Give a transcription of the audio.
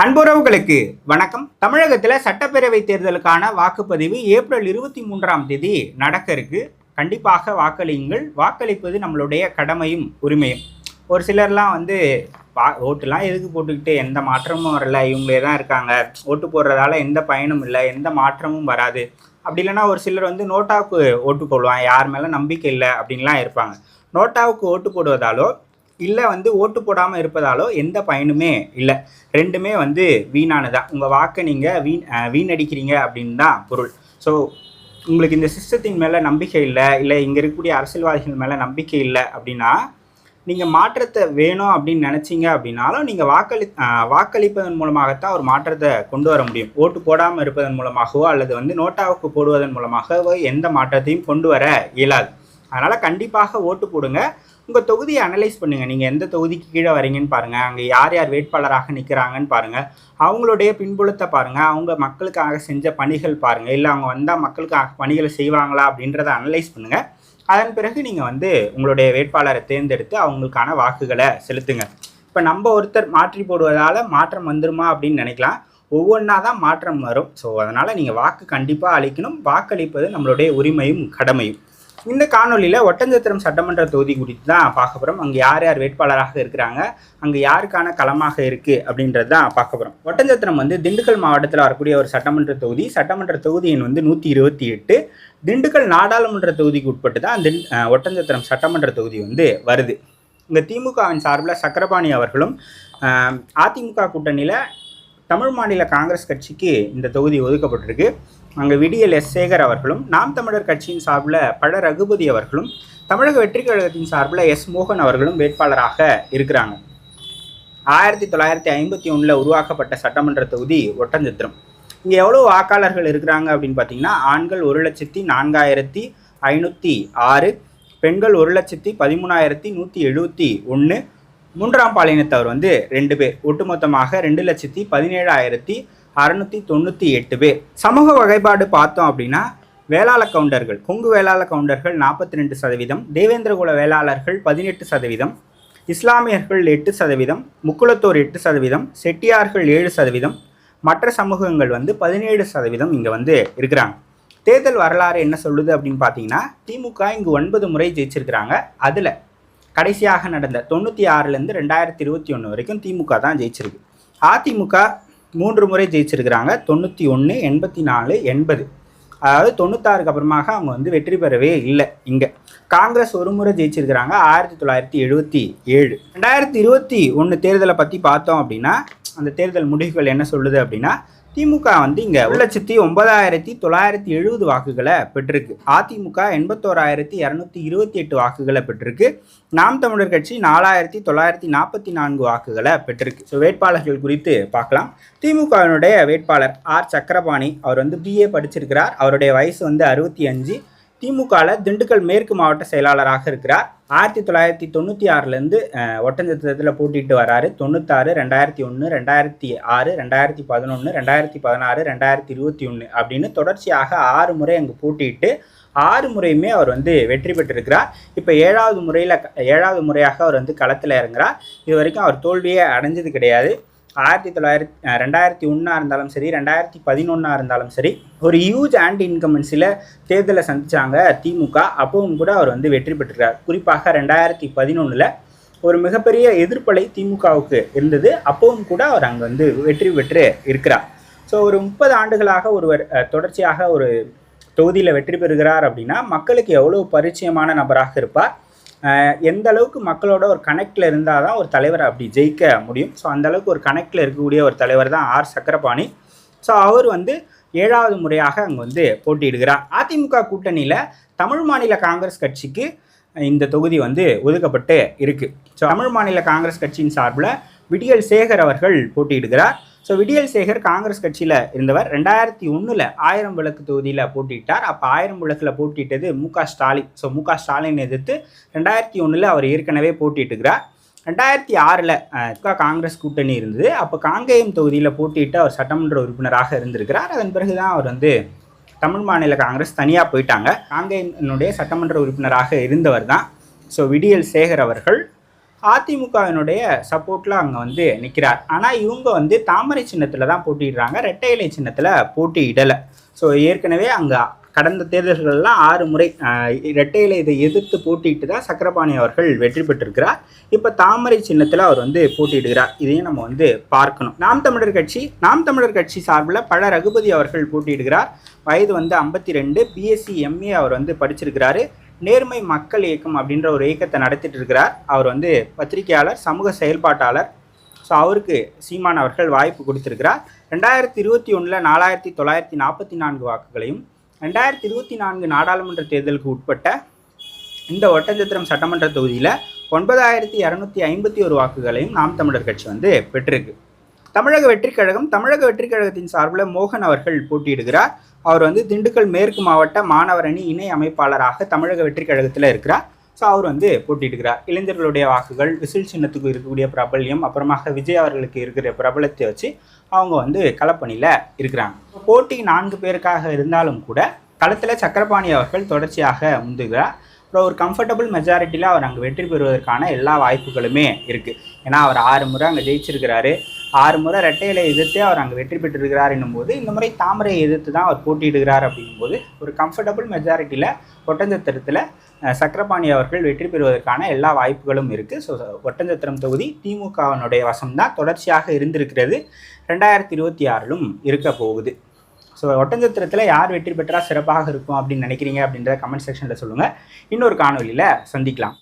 அன்புறவுகளுக்கு வணக்கம். தமிழகத்தில் சட்டப்பேரவை தேர்தலுக்கான வாக்குப்பதிவு ஏப்ரல் 23ஆம் தேதி நடக்க இருக்கு. கண்டிப்பாக வாக்களியுங்கள். வாக்களிப்பது நம்மளுடைய கடமையும் உரிமையும். ஒரு சிலர்லாம் ஓட்டுலாம் எதுக்கு போட்டுக்கிட்டு எந்த மாற்றமும் வரல, இவங்களே தான் இருக்காங்க, ஓட்டு போடுறதால எந்த பயனும் இல்லை, எந்த மாற்றமும் வராது, அப்படி இல்லைன்னா ஒரு சிலர் நோட்டாவுக்கு ஓட்டு போடுவான், யார் மேலே நம்பிக்கை இல்லை அப்படின்லாம் இருப்பாங்க. நோட்டாவுக்கு ஓட்டு போடுவதாலோ இல்லை ஓட்டு போடாமல் இருப்பதாலோ எந்த பயனுமே இல்லை. ரெண்டுமே வீணானதான். உங்கள் வாக்கை நீங்கள் வீணடிக்கிறீங்க அப்படின்னு தான் பொருள். ஸோ உங்களுக்கு இந்த சிஸ்டத்தின் மேலே நம்பிக்கை இல்லை, இல்லை இங்கே இருக்கக்கூடிய அரசியல்வாதிகள் மேலே நம்பிக்கை இல்லை அப்படின்னா, நீங்கள் மாற்றத்தை வேணும் அப்படின்னு நினச்சிங்க அப்படின்னாலும் நீங்கள் வாக்களிப்பதன் மூலமாகத்தான் ஒரு மாற்றத்தை கொண்டு வர முடியும். ஓட்டு போடாமல் இருப்பதன் மூலமாகவோ அல்லது நோட்டாவுக்கு போடுவதன் மூலமாகவோ எந்த மாற்றத்தையும் கொண்டு வர இயலாது. அதனால் கண்டிப்பாக ஓட்டு போடுங்க. உங்கள் தொகுதியை அனலைஸ் பண்ணுங்கள். நீங்கள் எந்த தொகுதிக்கு கீழே வரீங்கன்னு பாருங்கள். அங்கே யார் யார் வேட்பாளராக நிற்கிறாங்கன்னு பாருங்கள். அவங்களுடைய பின்புலத்தை பாருங்கள். அவங்க மக்களுக்காக செஞ்ச பணிகள் பாருங்கள். இல்லை அவங்க வந்தால் மக்களுக்காக பணிகளை செய்வாங்களா அப்படின்றத அனலைஸ் பண்ணுங்கள். அதன் பிறகு நீங்கள் உங்களுடைய வேட்பாளரை தேர்ந்தெடுத்து அவங்களுக்கான வாக்குகளை செலுத்துங்க. இப்போ நம்ம ஒருத்தர் மாற்றி போடுவதால் மாற்றம் வந்துருமா அப்படின்னு நினைக்கலாம். ஒவ்வொன்றா தான் மாற்றம் வரும். ஸோ அதனால் நீங்கள் வாக்கு கண்டிப்பாக அளிக்கணும். வாக்களிப்பது நம்மளுடைய உரிமையும் கடமையும். இந்த காணொலியில் ஒட்டஞ்சத்திரம் சட்டமன்ற தொகுதி குறித்து தான் பார்க்க போகிறோம். அங்கே யார் யார் வேட்பாளராக இருக்கிறாங்க, அங்கே யாருக்கான களமாக இருக்குது அப்படின்றது தான் பார்க்க போகிறோம். ஒட்டஞ்சத்திரம் திண்டுக்கல் மாவட்டத்தில் வரக்கூடிய ஒரு சட்டமன்ற தொகுதி. சட்டமன்ற தொகுதி எண் 128. திண்டுக்கல் நாடாளுமன்ற தொகுதிக்கு உட்பட்டு தான் ஒட்டஞ்சத்திரம் சட்டமன்ற தொகுதி வருது. இங்கே திமுகவின் சார்பில் சக்கரபாணி அவர்களும், அதிமுக கூட்டணியில் தமிழ் மாநில காங்கிரஸ் கட்சிக்கு இந்த தொகுதி ஒதுக்கப்பட்டிருக்கு. அங்கே விடியல் எஸ் சேகர் அவர்களும், நாம் தமிழர் கட்சியின் சார்பில் பழ ரகுபதி அவர்களும், தமிழக வெற்றி கழகத்தின் சார்பில் எஸ் மோகன் அவர்களும் வேட்பாளராக இருக்கிறாங்க. 1951 உருவாக்கப்பட்ட சட்டமன்ற தொகுதி ஒட்டஞ்சத்திரம். இங்கே எவ்வளோ வாக்காளர்கள் இருக்கிறாங்க அப்படின்னு பார்த்தீங்கன்னா, ஆண்கள் 1,04,506, பெண்கள் 1,13,171, மூன்றாம் பாலினத்தவர் 2 பேர். ஒட்டுமொத்தமாக 2,17,698 பேர். சமூக வகைப்பாடு பார்த்தோம் அப்படின்னா, வேளாள கவுண்டர்கள், கொங்கு வேளாள கவுண்டர்கள் 42%, தேவேந்திரகுல வேளாளர்கள் 18%, இஸ்லாமியர்கள் 8%, முக்குளத்தோர் 8%, செட்டியார்கள் 7%, மற்ற சமூகங்கள் 17% இங்கே இருக்கிறாங்க. தேர்தல் வரலாறு என்ன சொல்லுது அப்படின்னு பார்த்தீங்கன்னா, திமுக இங்கு 9 முறை ஜெயிச்சிருக்கிறாங்க. அதில் கடைசியாக நடந்த 96லேருந்து 2021 வரைக்கும் திமுக தான் ஜெயிச்சிருக்கு. அதிமுக 3 முறை ஜெயிச்சிருக்கிறாங்க. 91, 84, 80. அதாவது 96க்கு அப்புறமாக அவங்க வெற்றி பெறவே இல்லை. இங்கே காங்கிரஸ் 1 முறை ஜெயிச்சிருக்கிறாங்க, 1977. 2021 தேர்தலை பற்றி பார்த்தோம் அப்படின்னா, அந்த தேர்தல் முடிவுகள் என்ன சொல்லுது அப்படின்னா, திமுக இங்கே 1,09,970 வாக்குகளை பெற்றிருக்கு. அதிமுக 81,228 வாக்குகளை பெற்றிருக்கு. நாம் தமிழர் கட்சி 4,944 வாக்குகளை பெற்றிருக்கு. ஸோ வேட்பாளர்கள் குறித்து பார்க்கலாம். திமுகவினுடைய வேட்பாளர் ஆர் சக்கரபாணி. அவர் BA படிச்சிருக்கிறார். அவருடைய வயசு 65. திமுகவில் திண்டுக்கல் மேற்கு மாவட்ட செயலாளராக இருக்கிறார். 1996லேருந்து ஒட்டஞ்சத்திரத்தில் போட்டிட்டு வராரு. 96, 2001, 2006, 2011, 2016, 2021 அப்படின்னு தொடர்ச்சியாக 6 முறை அங்கே போட்டிட்டு 6 முறையுமே அவர் வெற்றி பெற்றிருக்கிறார். இப்போ 7வது முறையாக அவர் களத்தில் இறங்குறார். இது வரைக்கும் அவர் தோல்வியே அடைஞ்சது கிடையாது. 2001 இருந்தாலும் சரி, 2011 இருந்தாலும் சரி, ஒரு ஹியூஜ் ஆன்டி இன்கம்பன்சியில் தேர்தலை சந்தித்தாங்க திமுக. அப்பவும் கூட அவர் வெற்றி பெற்றிருக்கிறார். குறிப்பாக 2011 ஒரு மிகப்பெரிய எதிர்ப்பலை திமுகவுக்கு இருந்தது. அப்பவும் கூட அவர் அங்கே வெற்றி பெற்று இருக்கிறார். ஸோ ஒரு 30 ஆண்டுகளாக ஒருவர் தொடர்ச்சியாக ஒரு தொகுதியில் வெற்றி பெறுகிறார் அப்படின்னா, மக்களுக்கு எவ்வளோ பரிச்சயமான நபராக இருப்பார், எந்த அளவுக்கு மக்களோட ஒரு கனெக்டில் இருந்தால் தான் ஒரு தலைவரை அப்படி ஜெயிக்க முடியும். ஸோ அந்தளவுக்கு ஒரு கனெக்டில் இருக்கக்கூடிய ஒரு தலைவர் தான் ஆர் சக்கரபாணி. ஸோ அவர் 7வது முறையாக அங்கே போட்டியிடுகிறார். அதிமுக கூட்டணியில் தமிழ் மாநில காங்கிரஸ் கட்சிக்கு இந்த தொகுதி ஒதுக்கப்பட்டு இருக்குது. ஸோ தமிழ் மாநில காங்கிரஸ் கட்சியின் சார்பில் விடியல் சேகர் அவர்கள் போட்டியிடுகிறார். ஸோ விடியல் சேகர் காங்கிரஸ் கட்சியில் இருந்தவர். 2001 1000 விளக்கு தொகுதியில் போட்டியிட்டார். அப்போ 1000 விளக்கில் போட்டியிட்டது மு.க. ஸ்டாலின். ஸோ மு.க. ஸ்டாலின் எதிர்த்து 2001 அவர் ஏற்கனவே போட்டியிட்டுகிறார். 2006 காங்கிரஸ் கூட்டணி இருந்தது. அப்போ காங்கேயம் தொகுதியில் போட்டியிட்டு அவர் சட்டமன்ற உறுப்பினராக இருந்திருக்கிறார். அதன் பிறகு தான் அவர் தமிழ் மாநில காங்கிரஸ் தனியாக போயிட்டாங்க. காங்கேயனுடைய சட்டமன்ற உறுப்பினராக இருந்தவர் தான் ஸோ விடியல் சேகர் அவர்கள். அதிமுகவினுடைய சப்போர்ட்டில் அங்கே வந்து நிற்கிறார். ஆனால் இவங்க வந்து தாமரை சின்னத்தில் தான் போட்டியிடுறாங்க, இரட்டை இலை சின்னத்தில் போட்டியிடலை. ஸோ ஏற்கனவே அங்கே கடந்த தேர்தல்கள்லாம் 6 முறை இரட்டை இலை இதை எதிர்த்து போட்டியிட்டு தான் சக்கரபாணி அவர்கள் வெற்றி பெற்றிருக்கிறார். இப்போ தாமரை சின்னத்தில் அவர் வந்து போட்டியிடுகிறார். இதையும் நம்ம வந்து பார்க்கணும். நாம் தமிழர் கட்சி சார்பில் பழ ரகுபதி அவர்கள் போட்டியிடுகிறார். வயது வந்து 52, பிஎஸ்சி எம்ஏ அவர் வந்து படிச்சிருக்கிறாரு. நேர்மை மக்கள் இயக்கம் அப்படின்ற ஒரு இயக்கத்தை நடத்திட்டு இருக்கிறார். அவர் வந்து பத்திரிகையாளர், சமூக செயல்பாட்டாளர். ஸோ அவருக்கு சீமான் அவர்கள் வாய்ப்பு கொடுத்திருக்கிறார். 2021 4944 வாக்குகளையும் 2024 நாடாளுமன்ற தேர்தலுக்கு உட்பட்ட இந்த ஒட்டஞ்சத்திரம் சட்டமன்ற தொகுதியில் 9251 வாக்குகளையும் நாம் தமிழர் கட்சி வந்து பெற்றிருக்கு. தமிழக வெற்றிக் கழகத்தின் சார்பில் மோகன் அவர்கள் போட்டியிடுகிறார். அவர் வந்து திண்டுக்கல் மேற்கு மாவட்ட மாணவர் அணி இணை அமைப்பாளராக தமிழக வெற்றிக் கழகத்தில் இருக்கிறார். ஸோ அவர் வந்து போட்டியிடுகிறார். இளைஞர்களுடைய வாக்குகள், விசில் சின்னத்துக்கு இருக்கக்கூடிய பிரபல்யம், அப்புறமாக விஜய் அவர்களுக்கு இருக்கிற பிரபலத்தை வச்சு அவங்க வந்து களப்பணியில் இருக்கிறாங்க. போட்டி 4 பேருக்காக இருந்தாலும் கூட களத்தில் சக்கரபாணி அவர்கள் தொடர்ச்சியாக முந்துகிறார். அப்புறம் ஒரு கம்ஃபர்டபுள் மெஜாரிட்டியில் அவர் அங்கே வெற்றி பெறுவதற்கான எல்லா வாய்ப்புகளுமே இருக்குது. ஏன்னா அவர் 6 முறை அங்கே ஜெயிச்சிருக்கிறாரு. 6 முறை இரட்டையிலை எதிர்த்து அவர் அங்கே வெற்றி பெற்றிருக்கிறார் என்னும்போது, இந்த முறை தாமரையை எதிர்த்து தான் அவர் போட்டியிடுகிறார். அப்படிங்கும்போது ஒரு கம்ஃபர்டபுள் மெஜாரிட்டியில் ஒட்டஞ்சத்திரத்தில் சக்கரபாணி அவர்கள் வெற்றி பெறுவதற்கான எல்லா வாய்ப்புகளும் இருக்குது. ஸோ ஒட்டஞ்சத்திரம் தொகுதி திமுகவினுடைய வசம்தான் தொடர்ச்சியாக இருந்திருக்கிறது. 2026லும் இருக்க போகுது. ஸோ ஒட்டஞ்சத்திரத்தில் யார் வெற்றி பெற்றால் சிறப்பாக இருக்கும் அப்படின்னு நினைக்கிறீங்க அப்படின்றத கமெண்ட் செக்ஷனில் சொல்லுங்கள். இன்னொரு காணொலியில் சந்திக்கலாம்.